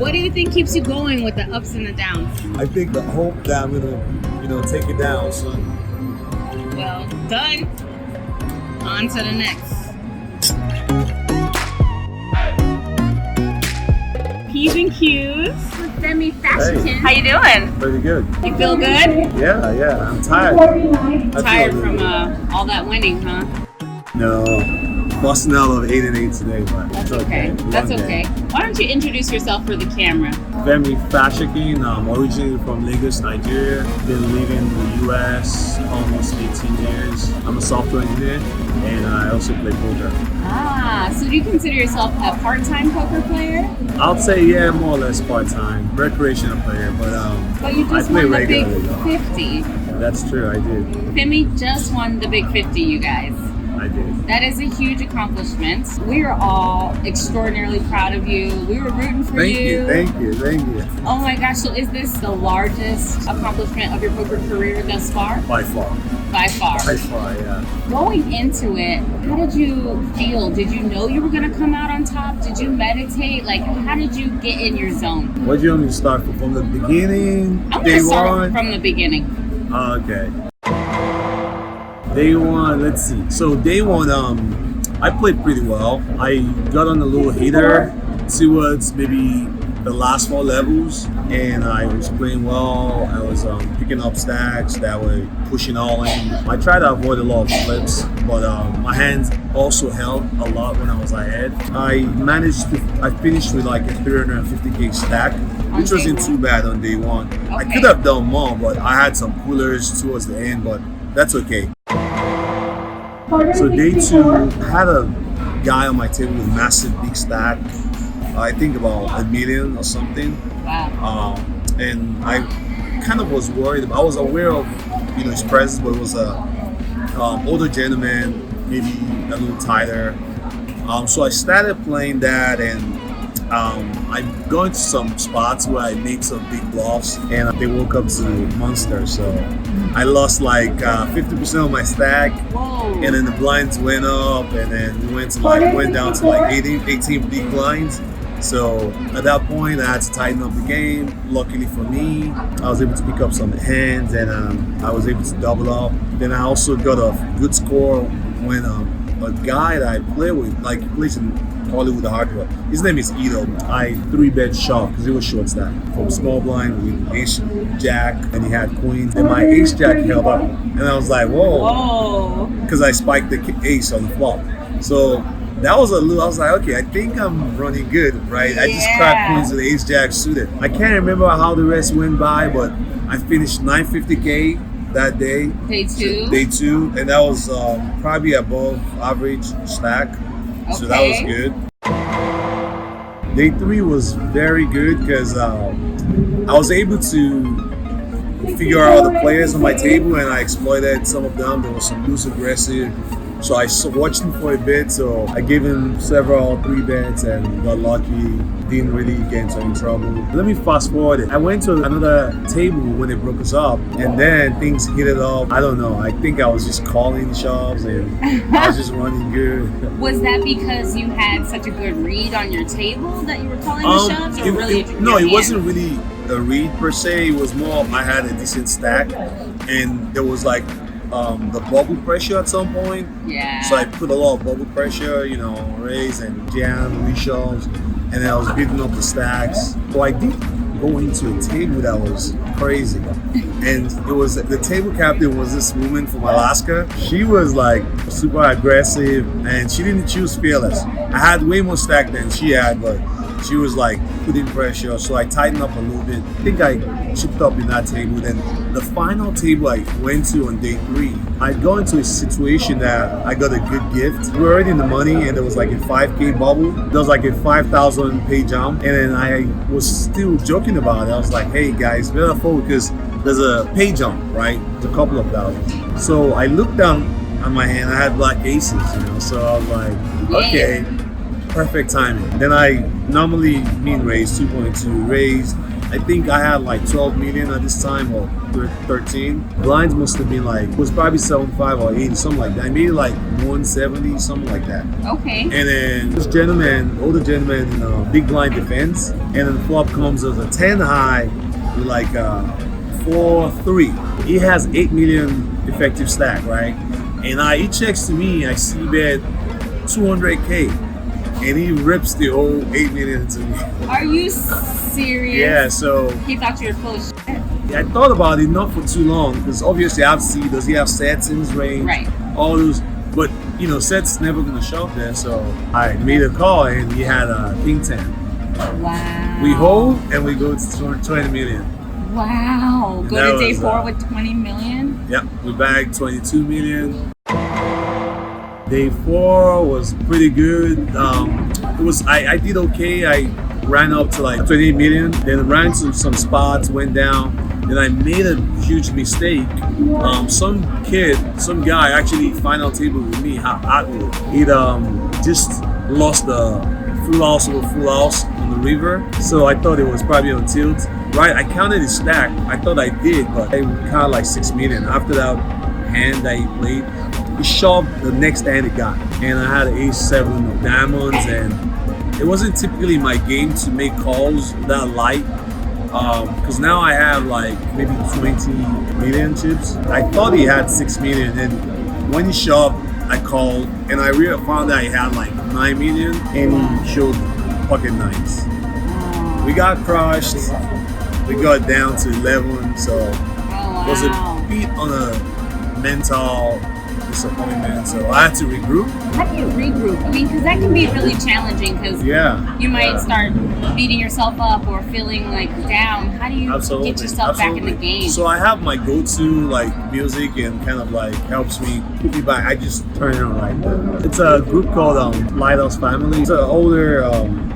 What do you think keeps you going with the ups and the downs? I think the hope that I'm gonna, take it down soon. Well done. On to the next. P's and Q's with Femi Fashakin. Hey. How you doing? Pretty good. You feel good? Yeah. I'm tired. Tired from all that winning, huh? No. Busting out of 8 and 8 today, but That's okay. That's okay. Why don't you introduce yourself for the camera? Femi Fashakin. I'm originally from Lagos, Nigeria. Been living in the US almost 18 years. I'm a software engineer and I also play poker. So do you consider yourself a part-time poker player? I'll say more or less part-time, recreational player, But you just I play won the Big regularly. 50. That's true, I did. Femi just won the Big 50, you guys. I did. That is a huge accomplishment. We are all extraordinarily proud of you. We were rooting for you. Thank you. Oh my gosh, so is this the largest accomplishment of your poker career thus far? By far. By far. By far, yeah. Going into it, how did you feel? Did you know you were going to come out on top? Did you meditate? Like, how did you get in your zone? What do you want me to start from the beginning? I'm going to start from the beginning. Okay. Day one, let's see. So day one, I played pretty well. I got on a little heater towards maybe the last 4 levels, and I was playing well. I was picking up stacks that were pushing all in. I tried to avoid a lot of flips, but my hands also held a lot when I was ahead. I finished with like a 350k stack, which wasn't too bad on day one. Okay. I could have done more, but I had some coolers towards the end, but that's okay. So day 2, I had a guy on my table with massive big stack. I think about $1 million or something. Wow. And I kind of was worried. I was aware of his presence, but it was a older gentleman, maybe a little tighter. So I started playing that, and I got into some spots where I made some big bluffs, and they woke up to monster. So I lost like 50% of my stack. Whoa. And then the blinds went up, and then we went down to like 18 big blinds. So at that point, I had to tighten up the game. Luckily for me, I was able to pick up some hands, and I was able to double up. Then I also got a good score when a guy that I play with, like he plays in Hollywood Hard Rock. His name is Ito. I 3-bet shove because it was short stack from small blind with ace jack, and he had queens, and my ace jack held up, and I was like, whoa, because I spiked the ace on the flop. So that was I was like, okay, I think I'm running good, right? I just cracked queens with ace jack suited. I can't remember how the rest went by, but I finished 950k that day. Day 2? Day 2, and that was probably above average stack. Okay. So that was good. Day 3 was very good because I was able to figure out the players on my table, and I exploited some of them. There was some loose aggressive. So I watched him for a bit, so I gave him several 3-bets and got lucky, didn't really get into any trouble. Let me fast forward it. I went to another table when they broke us up, and then things heated up. I don't know, I think I was just calling shoves and I was just running good. Was that because you had such a good read on your table that you were calling the shoves, or it wasn't really a read per se. It was more I had a decent stack, and there was like the bubble pressure at some point. Yeah. So I put a lot of bubble pressure, raise and jam, reshoves, and then I was beating up the stacks. So I did go into a table that was crazy. And it was, the table captain was this woman from Alaska. She was like super aggressive, and she didn't choose fearless. I had way more stack than she had, but she was like putting pressure, so I tightened up a little bit. I think I chipped up in that table. Then the final table I went to on day 3, I got into a situation that I got a good gift. We were already in the money, and there was like a 5K bubble. There was like a 5,000 pay jump, and then I was still joking about it. I was like, hey guys, better forward because there's a pay jump, right? It's a couple of thousands. So I looked down on my hand, I had black aces, so I was like, okay. Perfect timing. Then I normally mean raise 2.2 raise, I think I had like 12 million at this time, or 13. Blinds must have been like, it was probably 75 or 80, something like that. I made like 170, something like that. Okay. And then this gentleman, older gentleman in big blind defense, and then the flop comes as a 10 high with like 4-3. He has 8 million effective stack, right? And he checks to me, I see bet 200K, and he rips the whole 8 million to me. Are you serious? Yeah, so He thought you were full of shit. I thought about it not for too long, because obviously I've seen, does he have sets in his range? Right. All those, but you know, sets never gonna show up there. So I made a call, and he had a king 10. Wow. We hold and we go to 20 million. Wow. Go That to day was, 4 with 20 million? Yep, we bagged 22 million. Day 4 was pretty good. It was I did okay. I ran up to like 28 million. Then ran to some spots, went down. Then I made a huge mistake. Some guy actually final table with me. He just lost the full house over full house on the river. So I thought it was probably on tilt. Right, I counted his stack. I thought I did, but I counted like 6 million. After that hand that he played, he shoved the next hand he got, and I had an ace-7 of diamonds, and it wasn't typically my game to make calls that light, because now I have like maybe 20 million chips. I thought he had 6 million, and when he shoved, I called, and I really found that he had like 9 million, and he showed pocket nines. We got crushed. We got down to 11, so it was a beat on a mental disappointment. So I had to regroup. How do you regroup? I mean, because that can be really challenging, because you might start beating yourself up or feeling like down. How do you get yourself back in the game? So I have my go-to like music, and kind of like helps me put me back. I just turn it on right there. It's a group called Lighthouse Family. It's an older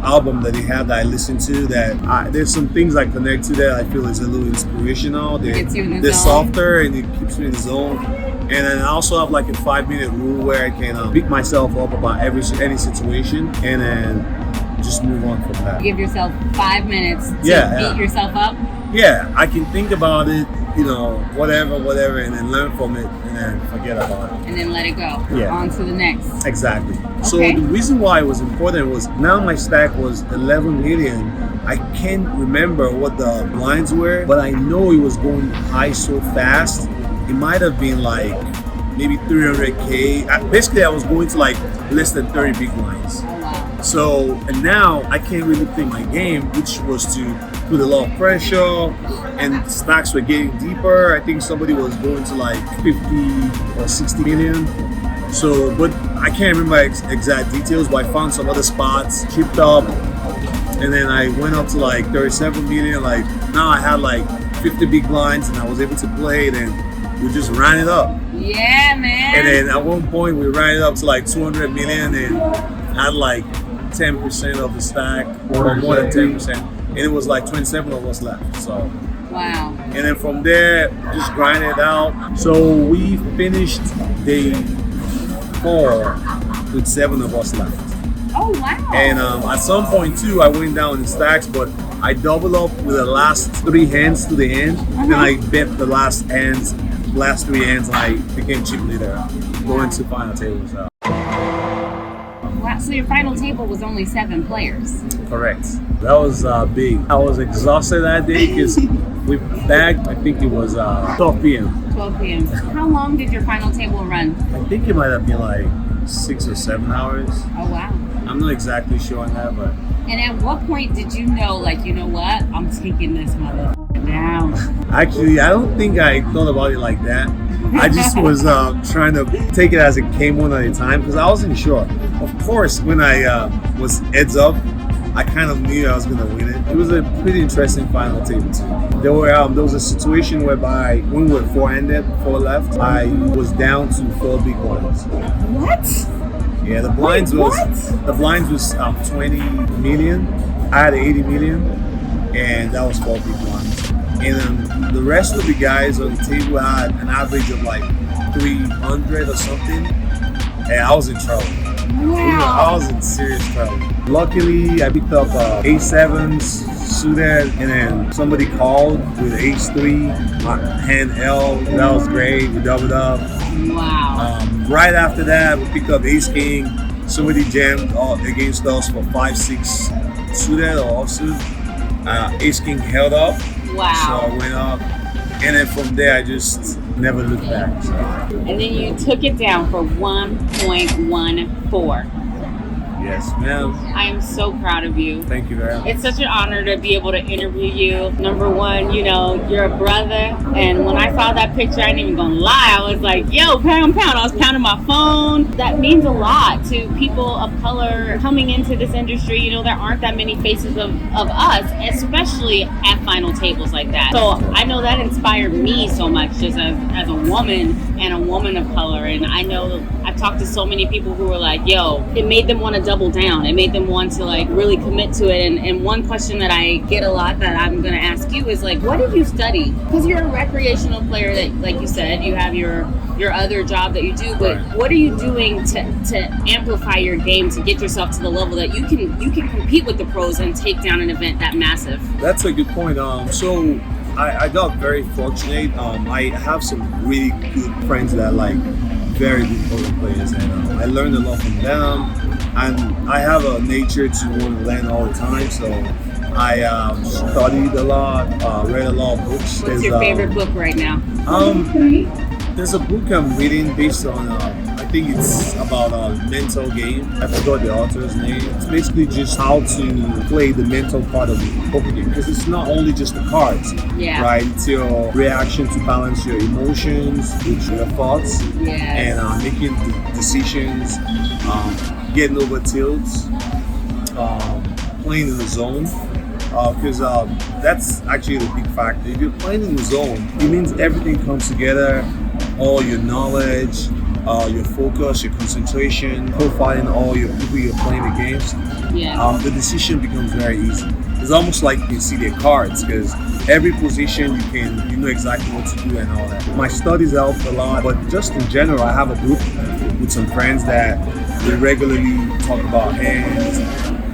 album that they have that I listen to, that there's some things I connect to that I feel is a little inspirational. They're softer, and it keeps me in the zone. And then I also have like a 5-minute rule where I can pick myself up about any situation, and then just move on from that. Give yourself 5 minutes to beat yourself up? Yeah, I can think about it, you know, whatever, and then learn from it, and then forget about it. And then let it go. Yeah. On to the next. Exactly. Okay. So the reason why it was important was, now my stack was 11 million. I can't remember what the blinds were, but I know it was going high so fast. It might have been like maybe 300K. Basically, I was going to like less than 30 big blinds. Oh, wow. So, and now I can't really play my game, which was to put a lot of pressure, and stacks were getting deeper. I think somebody was going to like 50 or 60 million. So, but I can't remember exact details, but I found some other spots, chipped up, and then I went up to like 37 million. Like now I had like 50 big blinds, and I was able to play it, and we just ran it up. Yeah, man. And then at one point we ran it up to like 200 million, and had like 10% of the stack, or more than 10%. And it was like 27 of us left. So wow. And then from there, just grind it out. So we finished day 4 with 7 of us left. Oh wow. And at some point too, I went down in stacks, but I doubled up with the last 3 hands to the end. Then I bet the last 3 hands, and I became chip leader, going to final tables. Wow, so your final table was only 7 players. Correct. That was big. I was exhausted that day because we bagged, I think it was 12 p.m. 12 p.m. How long did your final table run? I think it might have been like 6 or 7 hours. Oh wow. I'm not exactly sure on that, but. And at what point did you know, like, you know what, I'm taking this motherfucker down? Actually, I don't think I thought about it like that. I just was trying to take it as it came one at a time, because I wasn't sure. Of course, when I was heads up, I kind of knew I was going to win it. It was a pretty interesting final table too. There was a situation whereby when we were 4-handed, 4 left, I was down to 4 big blinds. What? Yeah, the blinds was 20 million. I had 80 million, and that was 4 big blinds. And the rest of the guys on the table had an average of like 300 or something, and I was in trouble. Wow. I was in serious trouble. Luckily, I picked up A7s suited, and then somebody called with Ace 3, hand L. That was great. We doubled up. Wow. Right after that, we picked up Ace King. Somebody jammed against us for 5-6 suited or offsuit. Ace King held up. Wow. So I went up. And then from there, I just never looked back. So. And then you took it down for 1.14. Yes, ma'am. I am so proud of you. Thank you very much. It's such an honor to be able to interview you. Number one, you know, you're a brother. And when I saw that picture, I ain't even gonna lie. I was like, yo, pound. I was pounding my phone. That means a lot to people of color coming into this industry. You know, there aren't that many faces of us, especially at final tables like that. So I know that inspired me so much just as a woman and a woman of color. And I know I've talked to so many people who were like, yo, it made them want to double down. It made them want to like really commit to it. And one question that I get a lot that I'm going to ask you is like, what did you study? Because you're a recreational player that, like you said, you have your other job that you do, but what are you doing to amplify your game to get yourself to the level that you can compete with the pros and take down an event that massive? That's a good point. So I got very fortunate. I have some really good friends that are like very good polo players, and I learned a lot from them. And I have a nature to want to learn all the time, so I studied a lot, read a lot of books. What's your favorite book right now? There's a book I'm reading based on, I think it's about a mental game. I forgot the author's name. It's basically just how to play the mental part of the poker game, because it's not only just the cards, right? It's your reaction to balance your emotions with your thoughts, and making decisions, getting over tilts, playing in the zone. Because that's actually the big factor. If you're playing in the zone, it means everything comes together. All your knowledge, your focus, your concentration, profiling all your people you're playing against. The decision becomes very easy. It's almost like you can see their cards, because every position you know exactly what to do and all that. My studies helped a lot, but just in general, I have a group with some friends that we regularly talk about hands,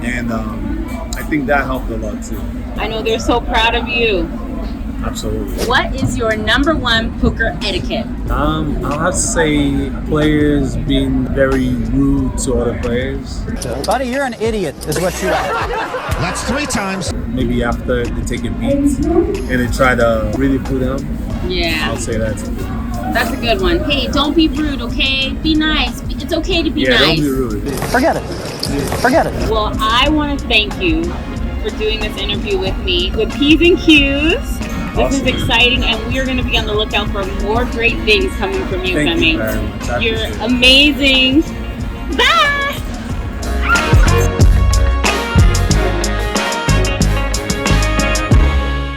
and I think that helped a lot too. I know they're so proud of you. Absolutely. What is your number one poker etiquette? I'll have to say players being very rude to other players. Buddy, you're an idiot, is what you are. That's 3 times. Maybe after they take a beat and they try to really put them. Yeah. I'll say that's a good one. That's a good one. Hey, don't be rude, okay? Be nice. It's okay to be nice. Yeah, don't be rude. Forget it. Forget it. Well, I want to thank you for doing this interview with me with P's and Q's. This is exciting, and we are going to be on the lookout for more great things coming from you, Thank Femi. you very much. You're amazing. Bye!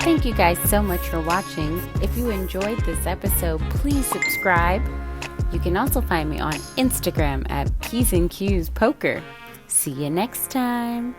Thank you guys so much for watching. If you enjoyed this episode, please subscribe. You can also find me on Instagram at P's and Q's Poker. See you next time.